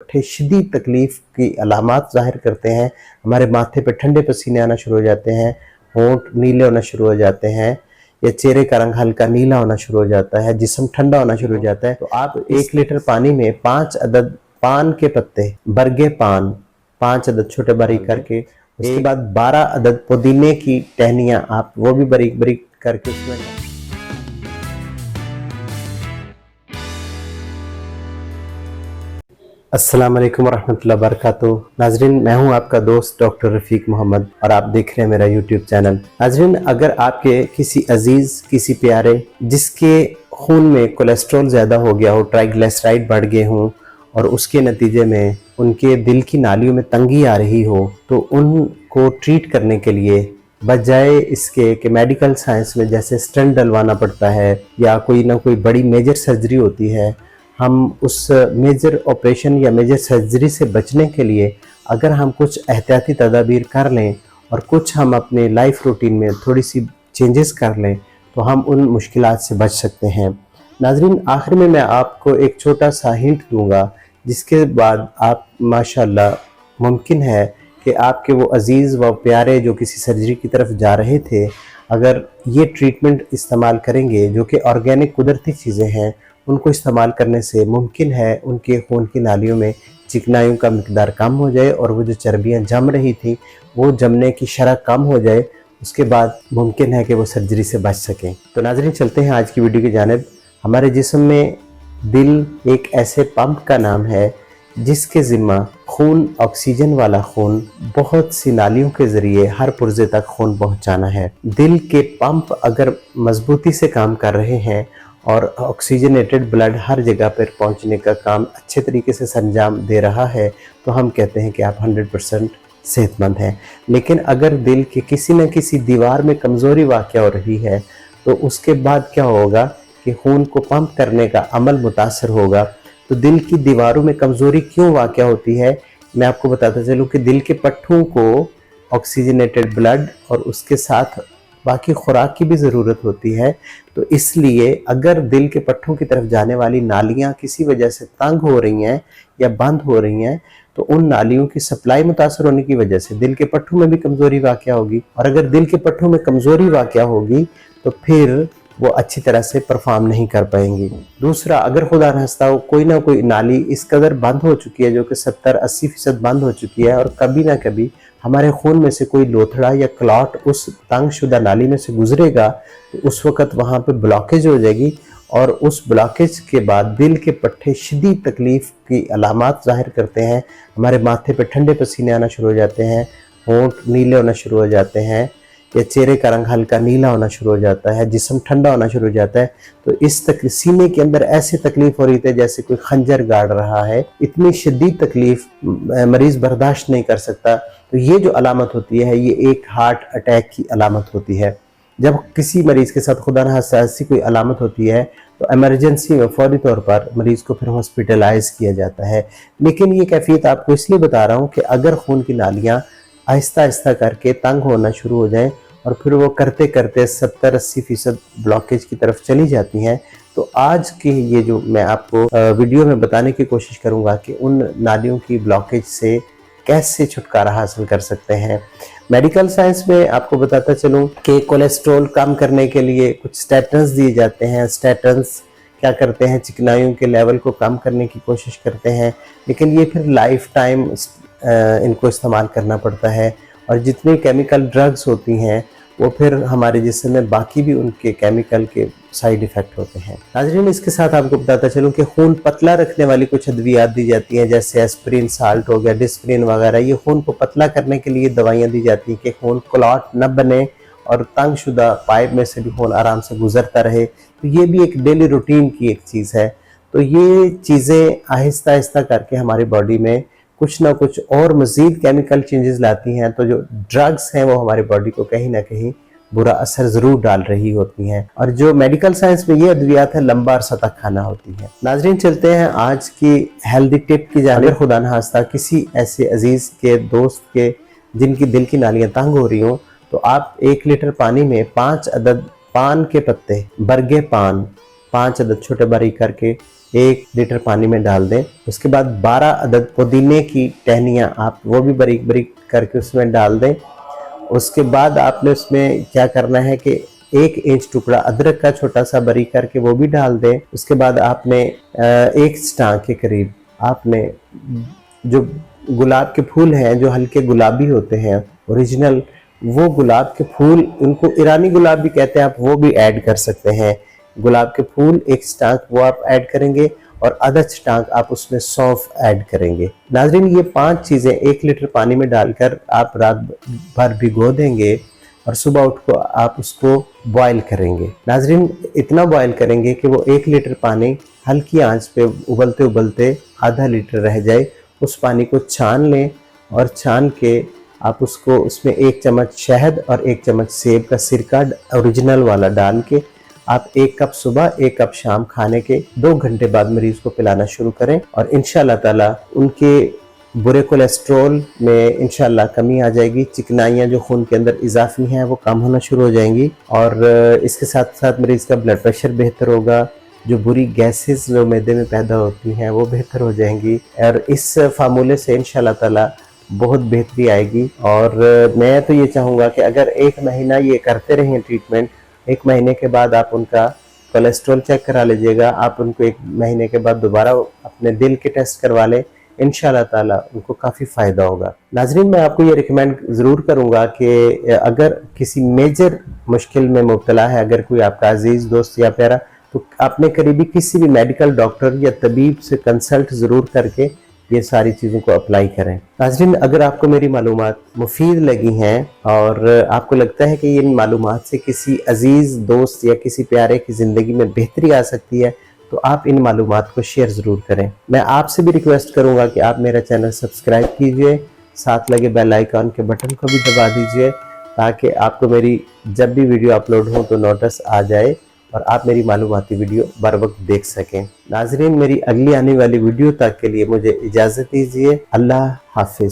शदीद तकलीफ की अलामात ज़ाहिर करते हैं। हमारे माथे पे ठंडे पसीने आना शुरू हो जाते हैं, होंठ नीले होना शुरू हो जाते हैं, या चेहरे का रंग हल्का नीला होना शुरू हो जाता है, जिस्म ठंडा होना शुरू हो जाता है। तो आप 1 लीटर पानी में 5 अदद पान के पत्ते, बरगे पान 5 अदद छोटे बारीक करके, उसके बाद 12 अदद पुदीने की टहनियाँ आप वो भी बारीक बारीक करके उसमें। अस्सलाम वालेकुम वरहमतुल्लाहि वबरकातुहू। नाजरीन, मैं हूं आपका दोस्त डॉक्टर रफ़ीक मोहम्मद और आप देख रहे हैं मेरा यूट्यूब चैनल। नाजरीन, अगर आपके किसी अजीज़, किसी प्यारे जिसके खून में कोलेस्ट्रॉल ज़्यादा हो गया हो, ट्राइग्लिसराइड बढ़ गए हों और उसके नतीजे में उनके दिल की नालियों में तंगी आ रही हो, तो उनको ट्रीट करने के लिए बजाय इसके कि मेडिकल साइंस में जैसे स्टेंट डलवाना पड़ता है या कोई ना कोई बड़ी मेजर सर्जरी होती है, हम उस मेजर ऑपरेशन या मेजर सर्जरी से बचने के लिए अगर हम कुछ एहतियाती तदाबीर कर लें और कुछ हम अपने लाइफ रूटीन में थोड़ी सी चेंजेस कर लें, तो हम उन मुश्किलात से बच सकते हैं। नाजरीन, आखिर में मैं आपको एक छोटा सा हिंट दूंगा, जिसके बाद आप माशाल्लाह मुमकिन है कि आपके वो अजीज़ व प्यारे जो किसी सर्जरी की तरफ जा रहे थे, अगर ये ट्रीटमेंट इस्तेमाल करेंगे जो कि ऑर्गेनिक कुदरती चीज़ें हैं, उनको इस्तेमाल करने से मुमकिन है उनके खून की नालियों में चिकनाइयों का मिकदार कम हो जाए और वो जो चर्बियाँ जम रही थी वो जमने की शरह कम हो जाए। उसके बाद मुमकिन है कि वो सर्जरी से बच सकें। तो नाज़रीन, चलते हैं आज की वीडियो की जानिब। हमारे जिस्म में दिल एक ऐसे पंप का नाम है जिसके ज़िम्मा खून, ऑक्सीजन वाला खून बहुत सी नालियों के ज़रिए हर पुर्जे तक खून पहुँचाना है। दिल के पंप अगर मजबूती से काम कर रहे हैं और ऑक्सीजनेटेड ब्लड हर जगह पर पहुंचने का काम अच्छे तरीके से संजाम दे रहा है, तो हम कहते हैं कि आप 100% सेहतमंद हैं। लेकिन अगर दिल के किसी न किसी दीवार में कमज़ोरी वाक़या हो रही है, तो उसके बाद क्या होगा कि खून को पंप करने का अमल मुतासर होगा। तो दिल की दीवारों में कमज़ोरी क्यों वाक़या होती है, मैं आपको बताता चलूँ कि दिल के पट्टों को ऑक्सीजनेटेड ब्लड और उसके साथ बाकी खुराक की भी ज़रूरत होती है। तो इसलिए अगर दिल के पट्टों की तरफ जाने वाली नालियाँ किसी वजह से तंग हो रही हैं या बंद हो रही हैं, तो उन नालियों की सप्लाई मुतासर होने की वजह से दिल के पट्टों में भी कमज़ोरी वाक़या होगी, और अगर दिल के पट्टों में कमज़ोरी वाक़या होगी तो फिर वो अच्छी तरह से परफॉर्म नहीं कर पाएंगी। दूसरा, अगर खुदा न खास्ता कोई ना कोई नाली इस कदर बंद हो चुकी है, जो कि 70-80% बंद हो चुकी है, और कभी ना कभी हमारे खून में से कोई लोथड़ा या क्लॉट उस तंग शुदा नाली में से गुजरेगा, तो उस वक़्त वहाँ पे ब्लॉकेज हो जाएगी, और उस ब्लॉकेज के बाद दिल के पट्टे शदीद तकलीफ़ की अलामात ज़ाहिर करते हैं। हमारे माथे पे ठंडे पसीने आना शुरू हो जाते हैं, होंठ नीले होना शुरू हो जाते हैं, या चेहरे का रंग हल्का नीला होना शुरू हो जाता है, जिस्म ठंडा होना शुरू हो जाता है। तो इस सीने के अंदर ऐसी तकलीफ हो रही थी जैसे कोई खंजर गाड़ रहा है, इतनी शदीद तकलीफ मरीज़ बर्दाश्त नहीं कर सकता। तो ये जो अलामत होती है, ये एक हार्ट अटैक की अलामत होती है। जब किसी मरीज़ के साथ खुदा न खास्ता ऐसी कोई अलामत होती है, तो एमरजेंसी में फौरी तौर पर मरीज़ को फिर हॉस्पिटलाइज किया जाता है। लेकिन ये कैफियत आपको इसलिए बता रहा हूँ कि अगर खून की नालियाँ आहिस्ता आहिस्ता करके तंग होना शुरू हो जाएं और फिर वो करते करते 70-80% ब्लॉकेज की तरफ चली जाती हैं, तो आज की ये जो मैं आपको वीडियो में बताने की कोशिश करूँगा कि उन नालियों की ब्लॉकेज से कैसे छुटकारा हासिल कर सकते हैं। मेडिकल साइंस में आपको बताता चलूँ कि कोलेस्ट्रॉल कम करने के लिए कुछ स्टैटन्स दिए जाते हैं। स्टैटन्स क्या करते हैं, चिकनाइयों के लेवल को कम करने की कोशिश करते हैं, लेकिन ये फिर लाइफ टाइम इनको इस्तेमाल करना पड़ता है। और जितनी केमिकल ड्रग्स होती हैं वो फिर हमारे जिस्म में बाकी भी उनके केमिकल के साइड इफ़ेक्ट होते हैं। नाज़रीन, इसके साथ आपको बताता चलूँ कि खून पतला रखने वाली कुछ अद्वियात दी जाती हैं, जैसे एस्प्रिन साल्ट हो गया, डिस्प्रिन वगैरह। ये खून को पतला करने के लिए दवाइयाँ दी जाती हैं कि खून क्लॉट न बने और तंग शुदा पाइप में से भी खून आराम से गुजरता रहे। तो ये भी एक डेली रूटीन की एक चीज़ है। तो ये चीज़ें आहिस्ता आहिस्ता करके हमारी बॉडी में कुछ ना कुछ और मज़ीद केमिकल चेंजेस लाती हैं। तो जो ड्रग्स हैं वो हमारी बॉडी को कहीं ना कहीं बुरा असर ज़रूर डाल रही होती हैं, और जो मेडिकल साइंस में ये अद्वियात है लंबा अरसा तक खाना होती है। नाजरीन, चलते हैं आज की हेल्दी टिप की जानिब। खुदा न खास्ता किसी ऐसे अजीज़ के, दोस्त के जिनकी दिल की नालियाँ तंग हो रही हों, तो आप 1 लीटर पानी में 5 अदद पान के पत्ते, बरगे पान 5 अदद छोटे बारीक करके, 1 लीटर पानी में डाल दें। उसके बाद 12 अदद पुदीने की टहनियाँ आप वो भी बारीक बारीक करके उसमें डाल दें। उसके बाद आपने उसमें क्या करना है कि 1 इंच टुकड़ा अदरक का छोटा सा बारीक करके वो भी डाल दें। उसके बाद आपने 1 स्टांक के करीब आपने जो गुलाब के फूल हैं जो हल्के गुलाबी होते हैं ओरिजिनल, वो गुलाब के फूल, उनको ईरानी गुलाब भी कहते हैं, आप वो भी ऐड कर सकते हैं। गुलाब के फूल 1 स्टांक वो आप ऐड करेंगे और आधा स्टांक आप उसमें सौंफ ऐड करेंगे। नाज़रीन, ये 5 चीज़ें 1 लीटर पानी में डालकर आप रात भर भिगो देंगे और सुबह उठ को आप उसको बॉयल करेंगे। नाज़रीन, इतना बॉयल करेंगे कि वो 1 लीटर पानी हल्की आंच पे उबलते उबलते आधा लीटर रह जाए। उस पानी को छान लें और छान के आप उसको उसमें 1 चम्मच शहद और 1 चम्मच सेब का सिरका ओरिजिनल वाला डाल के आप 1 कप सुबह 1 कप शाम खाने के 2 घंटे बाद मरीज को पिलाना शुरू करें और इंशाल्लाह ताला उनके बुरे कोलेस्ट्रॉल में इंशाल्लाह कमी आ जाएगी। चिकनाइयाँ जो खून के अंदर इजाफी हैं वो कम होना शुरू हो जाएंगी और इसके साथ साथ मरीज का ब्लड प्रेशर बेहतर होगा। जो बुरी गैसेस जो मैदे में पैदा होती हैं वो बेहतर हो जाएंगी और इस फार्मूले से इंशाल्लाह ताला बहुत बेहतरी आएगी। और मैं तो ये चाहूँगा कि अगर 1 महीना ये करते रहें ट्रीटमेंट, 1 महीने के बाद आप उनका कोलेस्ट्रॉल चेक करा लीजिएगा। आप उनको 1 महीने के बाद दोबारा अपने दिल के टेस्ट करवा लें, इंशाल्लाह ताला उनको काफ़ी फ़ायदा होगा। नाज़रीन, मैं आपको ये रिकमेंड ज़रूर करूँगा कि अगर किसी मेजर मुश्किल में मुब्तला है, अगर कोई आपका अजीज़ दोस्त या प्यारा, तो अपने करीबी किसी भी मेडिकल डॉक्टर या तबीब से कंसल्ट ज़रूर करके ये सारी चीज़ों को अप्लाई करें। नाज़रीन, अगर आपको मेरी मालूमात मुफीद लगी हैं और आपको लगता है कि इन मालूमात से किसी अजीज़ दोस्त या किसी प्यारे की ज़िंदगी में बेहतरी आ सकती है, तो आप इन मालूमात को शेयर ज़रूर करें। मैं आपसे भी रिक्वेस्ट करूँगा कि आप मेरा चैनल सब्सक्राइब कीजिए, साथ लगे बेल आइकन के बटन को भी दबा दीजिए ताकि आपको मेरी जब भी वीडियो अपलोड हो तो नोटिस आ जाए और आप मेरी मालूमाती वीडियो बर वक्त देख सकें। नाज़रीन, मेरी अगली आने वाली वीडियो तक के लिए मुझे इजाज़त दीजिए। अल्लाह हाफिज़।